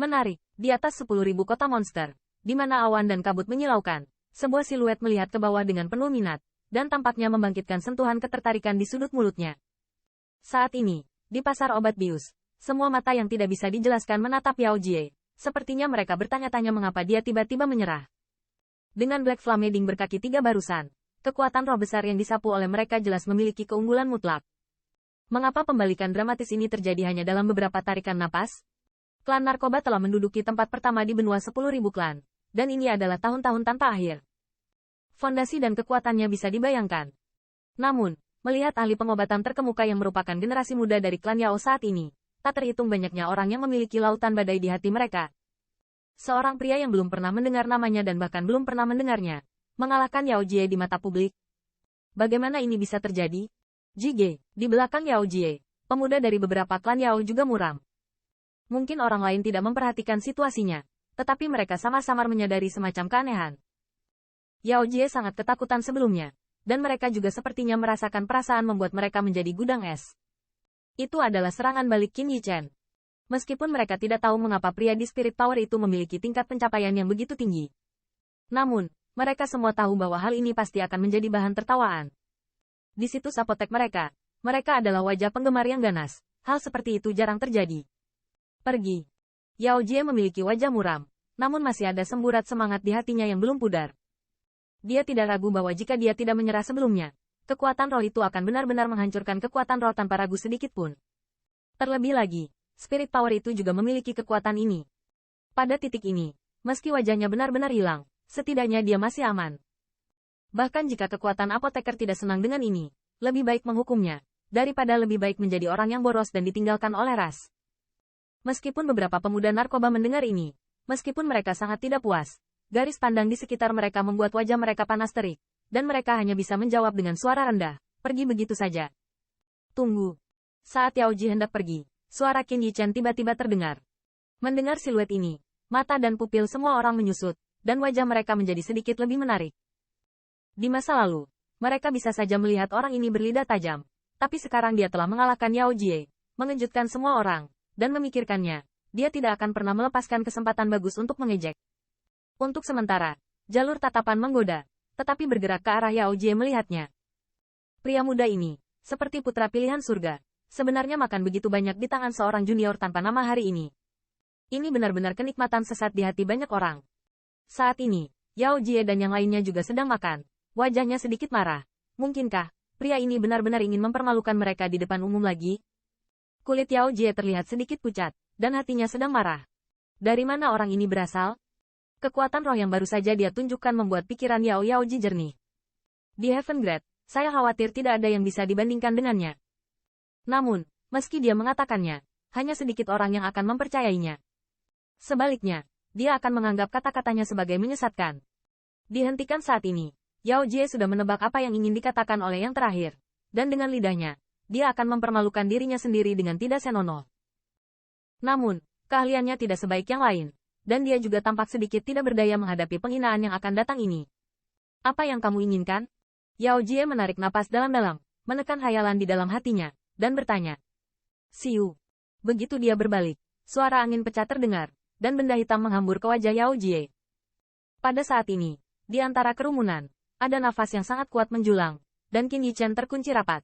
Menarik, di atas 10.000 kota monster, di mana awan dan kabut menyilaukan, sebuah siluet melihat ke bawah dengan penuh minat, dan tampaknya membangkitkan sentuhan ketertarikan di sudut mulutnya. Saat ini, di pasar obat bius, semua mata yang tidak bisa dijelaskan menatap Yao Jie. Sepertinya mereka bertanya-tanya mengapa dia tiba-tiba menyerah. Dengan Black Flameding berkaki 3 barusan, kekuatan roh besar yang disapu oleh mereka jelas memiliki keunggulan mutlak. Mengapa pembalikan dramatis ini terjadi hanya dalam beberapa tarikan napas? Klan narkoba telah menduduki tempat pertama di benua 10.000 klan, dan ini adalah tahun-tahun tanpa akhir. Fondasi dan kekuatannya bisa dibayangkan. Namun, melihat ahli pengobatan terkemuka yang merupakan generasi muda dari klan Yao saat ini, tak terhitung banyaknya orang yang memiliki lautan badai di hati mereka. Seorang pria yang belum pernah mendengar namanya dan bahkan belum pernah mendengarnya, mengalahkan Yao Jie di mata publik. Bagaimana ini bisa terjadi? Jige, di belakang Yao Jie, pemuda dari beberapa klan Yao juga muram. Mungkin orang lain tidak memperhatikan situasinya, tetapi mereka sama-sama menyadari semacam keanehan. Yao Jie sangat ketakutan sebelumnya, dan mereka juga sepertinya merasakan perasaan membuat mereka menjadi gudang es. Itu adalah serangan balik Qin Yichen. Meskipun mereka tidak tahu mengapa pria di Spirit Tower itu memiliki tingkat pencapaian yang begitu tinggi. Namun, mereka semua tahu bahwa hal ini pasti akan menjadi bahan tertawaan. Di situs apotek mereka adalah wajah penggemar yang ganas. Hal seperti itu jarang terjadi. Pergi. Yao Jie memiliki wajah muram, namun masih ada semburat semangat di hatinya yang belum pudar. Dia tidak ragu bahwa jika dia tidak menyerah sebelumnya, kekuatan roh itu akan benar-benar menghancurkan kekuatan roh tanpa ragu sedikit pun. Terlebih lagi, Spirit Power itu juga memiliki kekuatan ini. Pada titik ini, meski wajahnya benar-benar hilang, setidaknya dia masih aman. Bahkan jika kekuatan apoteker tidak senang dengan ini, lebih baik menghukumnya, daripada lebih baik menjadi orang yang boros dan ditinggalkan oleh ras. Meskipun beberapa pemuda narkoba mendengar ini, meskipun mereka sangat tidak puas, garis pandang di sekitar mereka membuat wajah mereka panas terik, dan mereka hanya bisa menjawab dengan suara rendah, pergi begitu saja. Tunggu. Saat Yao Ji hendak pergi, suara Qin Yichen tiba-tiba terdengar. Mendengar siluet ini, mata dan pupil semua orang menyusut, dan wajah mereka menjadi sedikit lebih menarik. Di masa lalu, mereka bisa saja melihat orang ini berlidah tajam, tapi sekarang dia telah mengalahkan Yao Jie, mengejutkan semua orang, dan memikirkannya, dia tidak akan pernah melepaskan kesempatan bagus untuk mengejek. Untuk sementara, jalur tatapan menggoda, tetapi bergerak ke arah Yao Jie melihatnya. Pria muda ini, seperti putra pilihan surga, sebenarnya makan begitu banyak di tangan seorang junior tanpa nama hari ini. Ini benar-benar kenikmatan sesat di hati banyak orang. Saat ini, Yao Jie dan yang lainnya juga sedang makan, wajahnya sedikit marah. Mungkinkah, pria ini benar-benar ingin mempermalukan mereka di depan umum lagi? Kulit Yao Jie terlihat sedikit pucat, dan hatinya sedang marah. Dari mana orang ini berasal? Kekuatan roh yang baru saja dia tunjukkan membuat pikiran Yao Ji jernih. Di Heaven Grade, saya khawatir tidak ada yang bisa dibandingkan dengannya. Namun, meski dia mengatakannya, hanya sedikit orang yang akan mempercayainya. Sebaliknya, dia akan menganggap kata-katanya sebagai menyesatkan. Dihentikan saat ini, Yao Jie sudah menebak apa yang ingin dikatakan oleh yang terakhir. Dan dengan lidahnya, dia akan mempermalukan dirinya sendiri dengan tidak senonoh. Namun, keahliannya tidak sebaik yang lain. Dan dia juga tampak sedikit tidak berdaya menghadapi penghinaan yang akan datang ini. Apa yang kamu inginkan? Yao Jie menarik napas dalam-dalam, menekan hayalan di dalam hatinya, dan bertanya. Siu. Begitu dia berbalik, suara angin pecah terdengar, dan benda hitam menghambur ke wajah Yao Jie. Pada saat ini, di antara kerumunan, ada nafas yang sangat kuat menjulang, dan Qin Yichen terkunci rapat.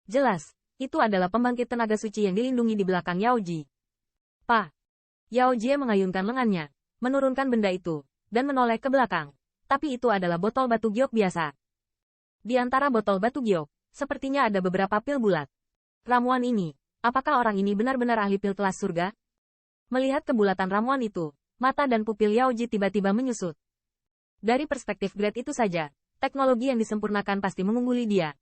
Jelas, itu adalah pembangkit tenaga suci yang dilindungi di belakang Yao Ji. Pak. Yao Jie mengayunkan lengannya, menurunkan benda itu, dan menoleh ke belakang. Tapi itu adalah botol batu giok biasa. Di antara botol batu giok, sepertinya ada beberapa pil bulat. Ramuan ini, apakah orang ini benar-benar ahli pil kelas surga? Melihat kebulatan ramuan itu, mata dan pupil Yao Ji tiba-tiba menyusut. Dari perspektif grade itu saja, teknologi yang disempurnakan pasti mengungguli dia.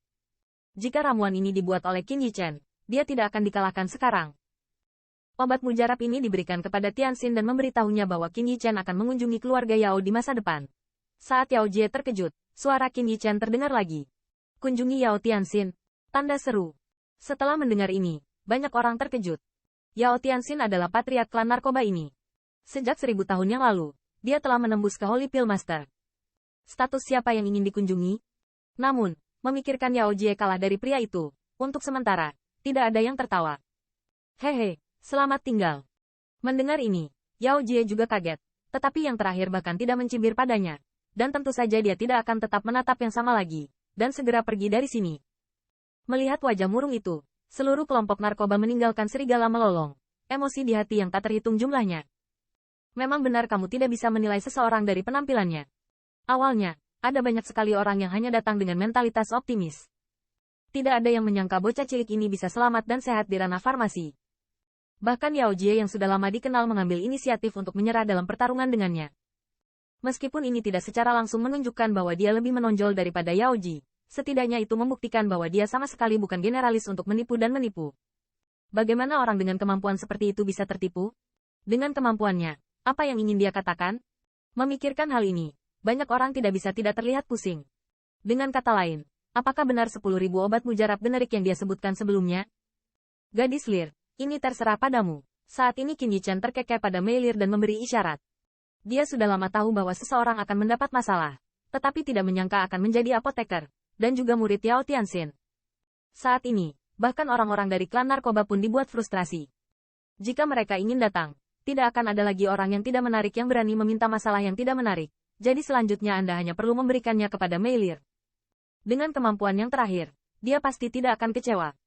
Jika ramuan ini dibuat oleh Qin Yichen, dia tidak akan dikalahkan sekarang. Obat mujarab ini diberikan kepada Tianxin dan memberitahunya bahwa Qin Yichen akan mengunjungi keluarga Yao di masa depan. Saat Yao Jie terkejut, suara Qin Yichen terdengar lagi. Kunjungi Yao Tianxin. Tanda seru. Setelah mendengar ini, banyak orang terkejut. Yao Tianxin adalah patriark klan narkoba ini. Sejak 1000 tahun yang lalu, dia telah menembus ke Holy Pill Master. Status siapa yang ingin dikunjungi? Namun, memikirkan Yao Jie kalah dari pria itu, untuk sementara, tidak ada yang tertawa. Hehe. Selamat tinggal. Mendengar ini, Yao Jie juga kaget. Tetapi yang terakhir bahkan tidak mencibir padanya. Dan tentu saja dia tidak akan tetap menatap yang sama lagi. Dan segera pergi dari sini. Melihat wajah murung itu, seluruh kelompok narkoba meninggalkan serigala melolong. Emosi di hati yang tak terhitung jumlahnya. Memang benar kamu tidak bisa menilai seseorang dari penampilannya. Awalnya, ada banyak sekali orang yang hanya datang dengan mentalitas optimis. Tidak ada yang menyangka bocah cilik ini bisa selamat dan sehat di ranah farmasi. Bahkan Yao Jie yang sudah lama dikenal mengambil inisiatif untuk menyerah dalam pertarungan dengannya. Meskipun ini tidak secara langsung menunjukkan bahwa dia lebih menonjol daripada Yao Ji, setidaknya itu membuktikan bahwa dia sama sekali bukan generalis untuk menipu dan menipu. Bagaimana orang dengan kemampuan seperti itu bisa tertipu? Dengan kemampuannya, apa yang ingin dia katakan? Memikirkan hal ini, banyak orang tidak bisa tidak terlihat pusing. Dengan kata lain, apakah benar 10.000 obat mujarab generik yang dia sebutkan sebelumnya? Gadis Lir, ini terserah padamu. Saat ini Qin Yichen terkekeh pada Mei Lir dan memberi isyarat. Dia sudah lama tahu bahwa seseorang akan mendapat masalah, tetapi tidak menyangka akan menjadi apoteker, dan juga murid Yao Tianxin. Saat ini, bahkan orang-orang dari klan narkoba pun dibuat frustrasi. Jika mereka ingin datang, tidak akan ada lagi orang yang tidak menarik yang berani meminta masalah yang tidak menarik, jadi selanjutnya Anda hanya perlu memberikannya kepada Mei Lir. Dengan kemampuan yang terakhir, dia pasti tidak akan kecewa.